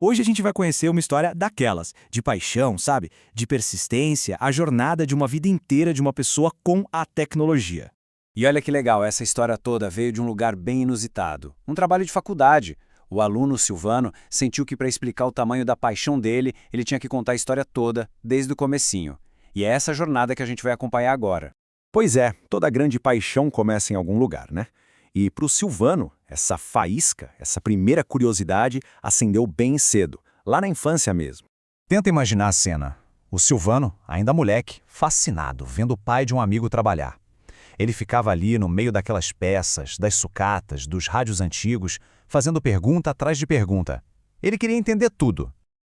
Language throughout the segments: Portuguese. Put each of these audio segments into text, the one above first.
Hoje a gente vai conhecer uma história daquelas, de paixão, sabe? De persistência, a jornada de uma vida inteira de uma pessoa com a tecnologia. E olha que legal, essa história toda veio de um lugar bem inusitado. Um trabalho de faculdade. O aluno Silvano sentiu que para explicar o tamanho da paixão dele, ele tinha que contar a história toda, desde o comecinho. E é essa jornada que a gente vai acompanhar agora. Pois é, toda grande paixão começa em algum lugar, né? E para o Silvano, essa faísca, essa primeira curiosidade, acendeu bem cedo, lá na infância mesmo. Tenta imaginar a cena. O Silvano, ainda moleque, fascinado, vendo o pai de um amigo trabalhar. Ele ficava ali no meio daquelas peças, das sucatas, dos rádios antigos, fazendo pergunta atrás de pergunta. Ele queria entender tudo.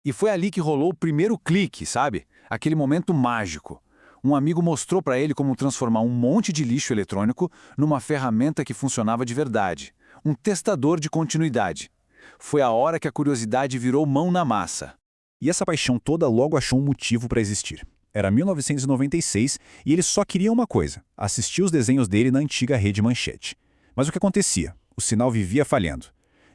E foi ali que rolou o primeiro clique, sabe? Aquele momento mágico. Um amigo mostrou para ele como transformar um monte de lixo eletrônico numa ferramenta que funcionava de verdade. Um testador de continuidade. Foi a hora que a curiosidade virou mão na massa. E essa paixão toda logo achou um motivo para existir. Era 1996 e ele só queria uma coisa: assistir os desenhos dele na antiga Rede Manchete. Mas o que acontecia? O sinal vivia falhando.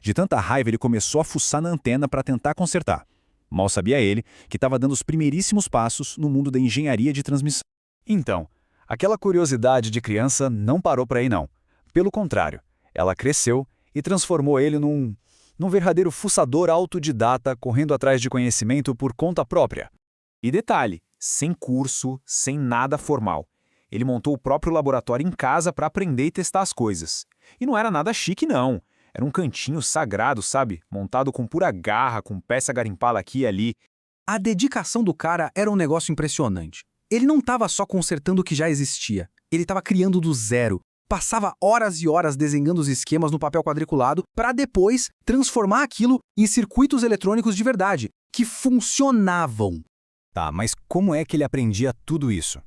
De tanta raiva, ele começou a fuçar na antena para tentar consertar. Mal sabia ele que estava dando os primeiríssimos passos no mundo da engenharia de transmissão. Então, aquela curiosidade de criança não parou por aí não. Pelo contrário, ela cresceu e transformou ele num verdadeiro fuçador autodidata correndo atrás de conhecimento por conta própria. E detalhe, sem curso, sem nada formal. Ele montou o próprio laboratório em casa para aprender e testar as coisas. E não era nada chique não. Era um cantinho sagrado, sabe? Montado com pura garra, com peça garimpada aqui e ali. A dedicação do cara era um negócio impressionante. Ele não estava só consertando o que já existia. Ele estava criando do zero. Passava horas e horas desenhando os esquemas no papel quadriculado para depois transformar aquilo em circuitos eletrônicos de verdade, que funcionavam. Tá, mas como é que ele aprendia tudo isso?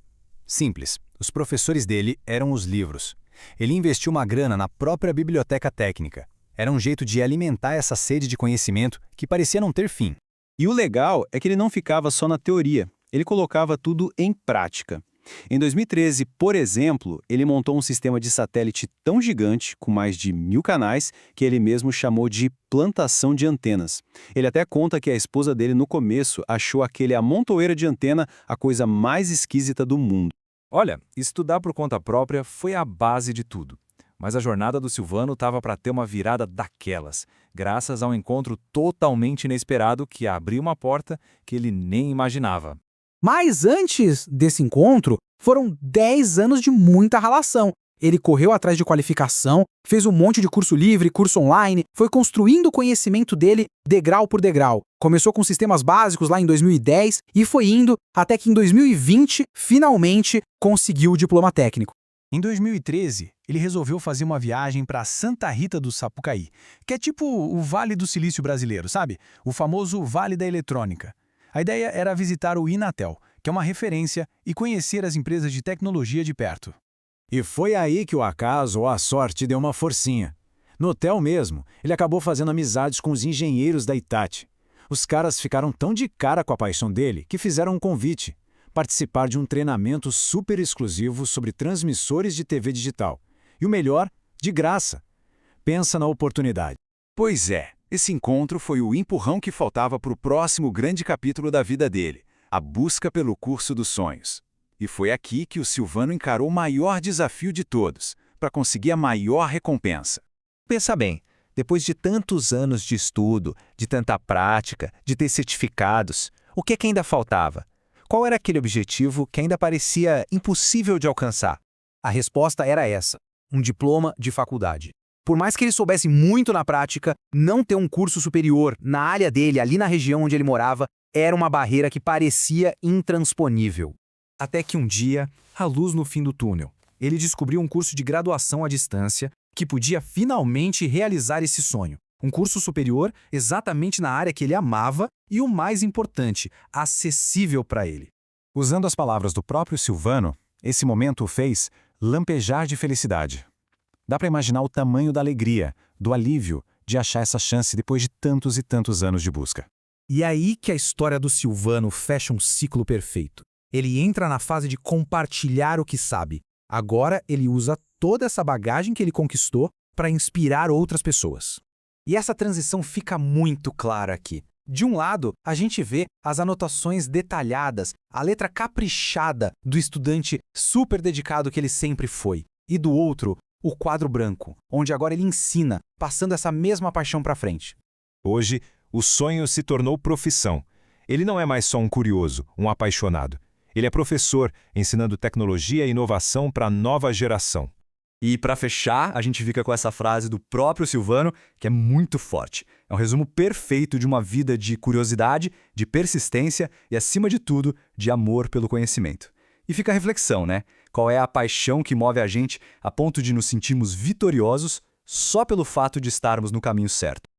Simples, os professores dele eram os livros. Ele investiu uma grana na própria biblioteca técnica. Era um jeito de alimentar essa sede de conhecimento que parecia não ter fim. E o legal é que ele não ficava só na teoria, ele colocava tudo em prática. Em 2013, por exemplo, ele montou um sistema de satélite tão gigante, com mais de 1000 canais, que ele mesmo chamou de plantação de antenas. Ele até conta que a esposa dele, no começo, achou aquele amontoeiro de antena a coisa mais esquisita do mundo. Olha, estudar por conta própria foi a base de tudo. Mas a jornada do Silvano estava para ter uma virada daquelas, graças a um encontro totalmente inesperado que abriu uma porta que ele nem imaginava. Mas antes desse encontro, foram 10 anos de muita ralação. Ele correu atrás de qualificação, fez um monte de curso livre, curso online, foi construindo o conhecimento dele degrau por degrau. Começou com sistemas básicos lá em 2010 e foi indo até que em 2020, finalmente, conseguiu o diploma técnico. Em 2013, ele resolveu fazer uma viagem para Santa Rita do Sapucaí, que é tipo o Vale do Silício brasileiro, sabe? O famoso Vale da Eletrônica. A ideia era visitar o Inatel, que é uma referência, e conhecer as empresas de tecnologia de perto. E foi aí que o acaso ou a sorte deu uma forcinha. No hotel mesmo, ele acabou fazendo amizades com os engenheiros da Hitachi. Os caras ficaram tão de cara com a paixão dele que fizeram um convite: participar de um treinamento super exclusivo sobre transmissores de TV digital. E o melhor, de graça. Pensa na oportunidade. Pois é, esse encontro foi o empurrão que faltava para o próximo grande capítulo da vida dele, a busca pelo curso dos sonhos. E foi aqui que o Silvano encarou o maior desafio de todos, para conseguir a maior recompensa. Pensa bem, depois de tantos anos de estudo, de tanta prática, de ter certificados, o que é que ainda faltava? Qual era aquele objetivo que ainda parecia impossível de alcançar? A resposta era essa: um diploma de faculdade. Por mais que ele soubesse muito na prática, não ter um curso superior na área dele, ali na região onde ele morava, era uma barreira que parecia intransponível. Até que um dia, a luz no fim do túnel. Ele descobriu um curso de graduação à distância que podia finalmente realizar esse sonho. Um curso superior exatamente na área que ele amava e, o mais importante, acessível para ele. Usando as palavras do próprio Silvano, esse momento o fez lampejar de felicidade. Dá para imaginar o tamanho da alegria, do alívio de achar essa chance depois de tantos e tantos anos de busca. E é aí que a história do Silvano fecha um ciclo perfeito. Ele entra na fase de compartilhar o que sabe. Agora ele usa toda essa bagagem que ele conquistou para inspirar outras pessoas. E essa transição fica muito clara aqui. De um lado, a gente vê as anotações detalhadas, a letra caprichada do estudante super dedicado que ele sempre foi. E do outro, o quadro branco, onde agora ele ensina, passando essa mesma paixão para frente. Hoje, o sonho se tornou profissão. Ele não é mais só um curioso, um apaixonado. Ele é professor, ensinando tecnologia e inovação para a nova geração. E para fechar, a gente fica com essa frase do próprio Silvano, que é muito forte. É um resumo perfeito de uma vida de curiosidade, de persistência e, acima de tudo, de amor pelo conhecimento. E fica a reflexão, né? Qual é a paixão que move a gente a ponto de nos sentirmos vitoriosos só pelo fato de estarmos no caminho certo?